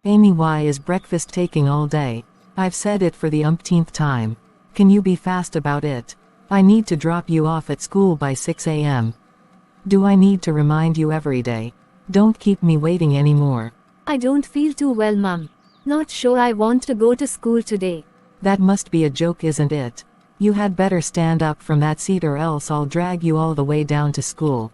Amy, why is breakfast taking all day? I've said it for the umpteenth time. Can you be fast about it? I need to drop you off at school by 6 a.m. Do I need to remind you every day? Don't keep me waiting anymore. I don't feel too well, Mum. Not sure I want to go to school today. That must be a joke, isn't it? You had better stand up from that seat or else I'll drag you all the way down to school.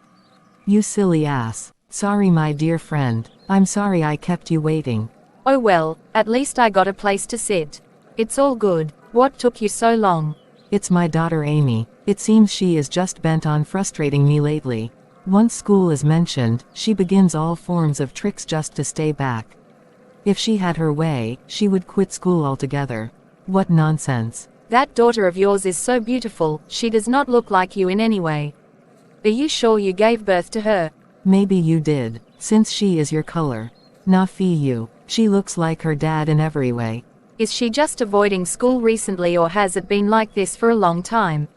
You silly ass. Sorry, my dear friend. I'm sorry I kept you waiting. Oh well, at least I got a place to sit. It's all good. What took you so long? It's my daughter Amy. It seems she is just bent on frustrating me lately. Once school is mentioned, she begins all forms of tricks just to stay back. If she had her way, she would quit school altogether. What nonsense. That daughter of yours is so beautiful, she does not look like you in any way. Are you sure you gave birth to her? Maybe you did, since she is your color. Nah, fee you. She looks like her dad in every way. Is she just avoiding school recently or has it been like this for a long time?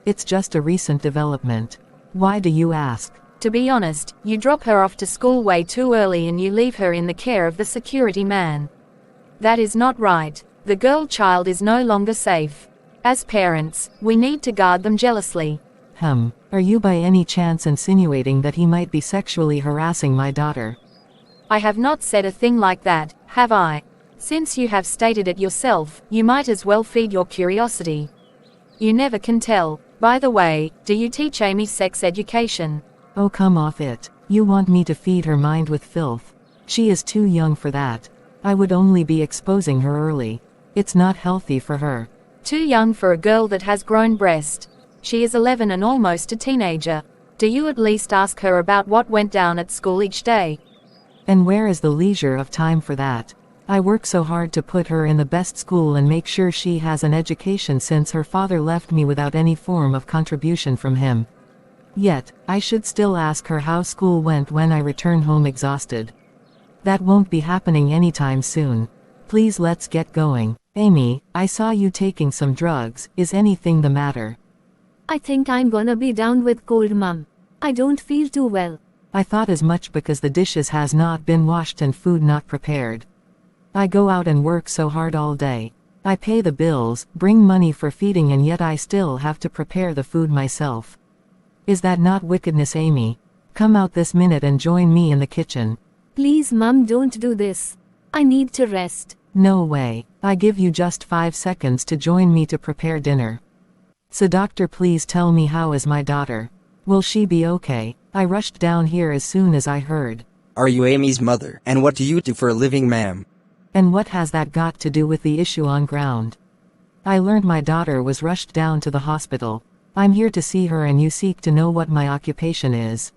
It's just a recent development. Why do you ask? To be honest, you drop her off to school way too early and you leave her in the care of the security man. That is not right. The girl child is no longer safe. As parents, we need to guard them jealously. Are you by any chance insinuating that he might be sexually harassing my daughter? I have not said a thing like that, have I? Since you have stated it yourself, you might as well feed your curiosity. You never can tell. By the way, do you teach Amy sex education? Oh, come off it. You want me to feed her mind with filth? She is too young for that. I would only be exposing her early. It's not healthy for her. Too young for a girl that has grown breast. She is 11 and almost a teenager. Do you at least ask her about what went down at school each day? And where is the leisure of time for that? I work so hard to put her in the best school and make sure she has an education since her father left me without any form of contribution from him. Yet, I should still ask her how school went when I return home exhausted. That won't be happening anytime soon. Please, let's get going. Amy, I saw you taking some drugs. Is anything the matter? I think I'm gonna be down with cold, Mum. I don't feel too well. I thought as much because the dishes has not been washed and food not prepared. I go out and work so hard all day. I pay the bills, bring money for feeding, and yet I still have to prepare the food myself. Is that not wickedness, Amy? Come out this minute and join me in the kitchen. Please, Mum, don't do this. I need to rest. No way. I give you just 5 seconds to join me to prepare dinner. So doctor, please tell me, how is my daughter? Will she be okay? I rushed down here as soon as I heard. Are you Amy's mother? And what do you do for a living, ma'am? And what has that got to do with the issue on ground? I learned my daughter was rushed down to the hospital. I'm here to see her and you seek to know what my occupation is.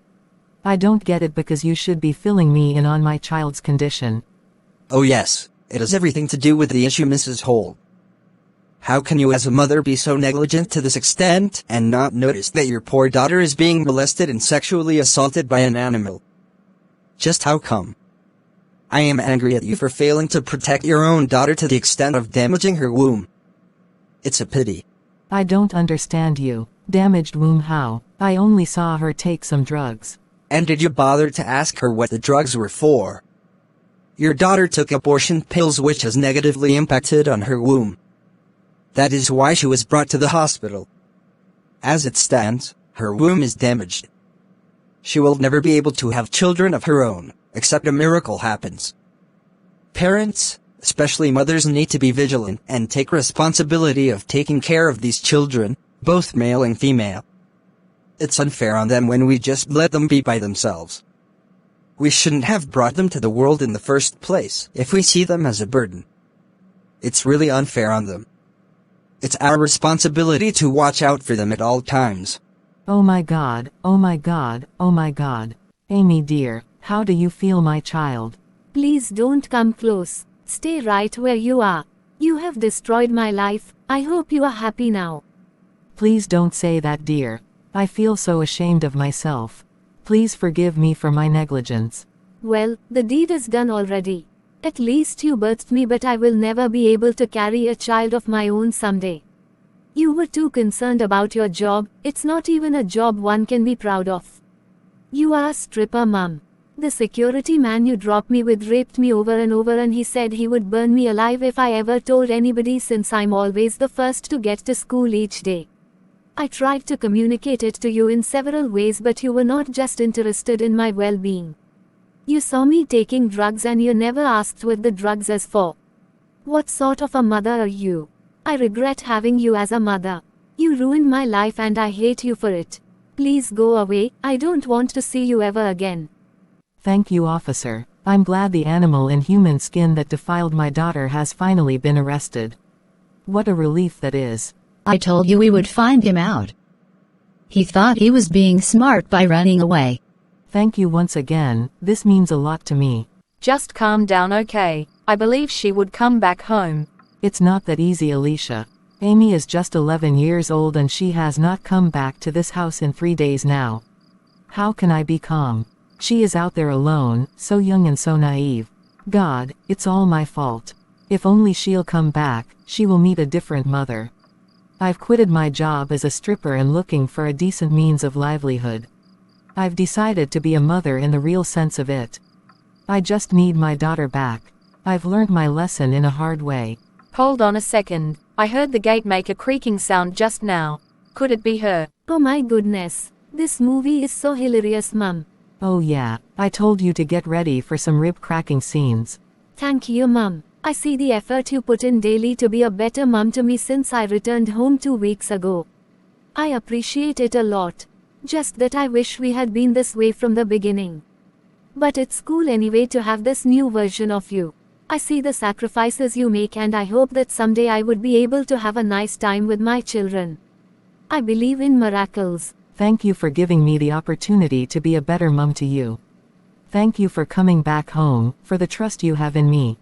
I don't get it, because you should be filling me in on my child's condition. Oh yes, it has everything to do with the issue, Mrs. Holt. How can you as a mother be so negligent to this extent and not notice that your poor daughter is being molested and sexually assaulted by an animal? Just how come? I am angry at you for failing to protect your own daughter to the extent of damaging her womb. It's a pity. I don't understand you. Damaged womb how? I only saw her take some drugs. And did you bother to ask her what the drugs were for? Your daughter took abortion pills, which has negatively impacted on her womb. That is why she was brought to the hospital. As it stands, her womb is damaged. She will never be able to have children of her own, except a miracle happens. Parents, especially mothers, need to be vigilant and take responsibility of taking care of these children, both male and female. It's unfair on them when we just let them be by themselves. We shouldn't have brought them to the world in the first place if we see them as a burden. It's really unfair on them. It's our responsibility to watch out for them at all times. Oh my God, oh my God, oh my God. Amy dear, how do you feel, my child? Please don't come close. Stay right where you are. You have destroyed my life. I hope you are happy now. Please don't say that, dear. I feel so ashamed of myself. Please forgive me for my negligence. Well, the deed is done already. At least you birthed me, but I will never be able to carry a child of my own someday. You were too concerned about your job. It's not even a job one can be proud of. You are a stripper, Mum. The security man you dropped me with raped me over and over, and he said he would burn me alive if I ever told anybody, since I'm always the first to get to school each day. I tried to communicate it to you in several ways, but you were not just interested in my well-being. You saw me taking drugs and you never asked what the drugs is for. What sort of a mother are you? I regret having you as a mother. You ruined my life and I hate you for it. Please go away, I don't want to see you ever again. Thank you, officer. I'm glad the animal in human skin that defiled my daughter has finally been arrested. What a relief that is. I told you we would find him out. He thought he was being smart by running away. Thank you once again, this means a lot to me. Just calm down, okay? I believe she would come back home. It's not that easy, Alicia. Amy is just 11 years old and she has not come back to this house in 3 days now. How can I be calm? She is out there alone, so young and so naive. God, it's all my fault. If only she'll come back, she will meet a different mother. I've quitted my job as a stripper and looking for a decent means of livelihood. I've decided to be a mother in the real sense of it. I just need my daughter back. I've learned my lesson in a hard way. Hold on a second. I heard the gate make a creaking sound just now. Could it be her? Oh my goodness. This movie is so hilarious, Mum. Oh yeah, I told you to get ready for some rib-cracking scenes. Thank you, Mum. I see the effort you put in daily to be a better mum to me since I returned home 2 weeks ago. I appreciate it a lot. Just that I wish we had been this way from the beginning. But it's cool anyway to have this new version of you. I see the sacrifices you make and I hope that someday I would be able to have a nice time with my children. I believe in miracles. Thank you for giving me the opportunity to be a better mum to you. Thank you for coming back home, for the trust you have in me.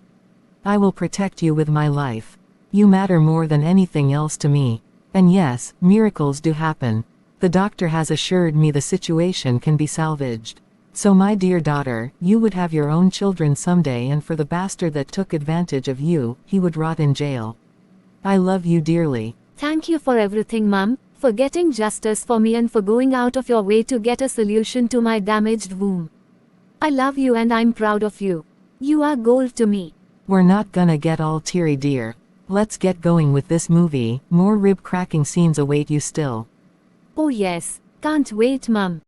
I will protect you with my life. You matter more than anything else to me. And yes, miracles do happen. The doctor has assured me the situation can be salvaged. So my dear daughter, you would have your own children someday, and for the bastard that took advantage of you, he would rot in jail. I love you dearly. Thank you for everything, Mum, for getting justice for me and for going out of your way to get a solution to my damaged womb. I love you and I'm proud of you. You are gold to me. We're not gonna get all teary, dear. Let's get going with this movie. More rib-cracking scenes await you still. Oh yes, can't wait, Mum.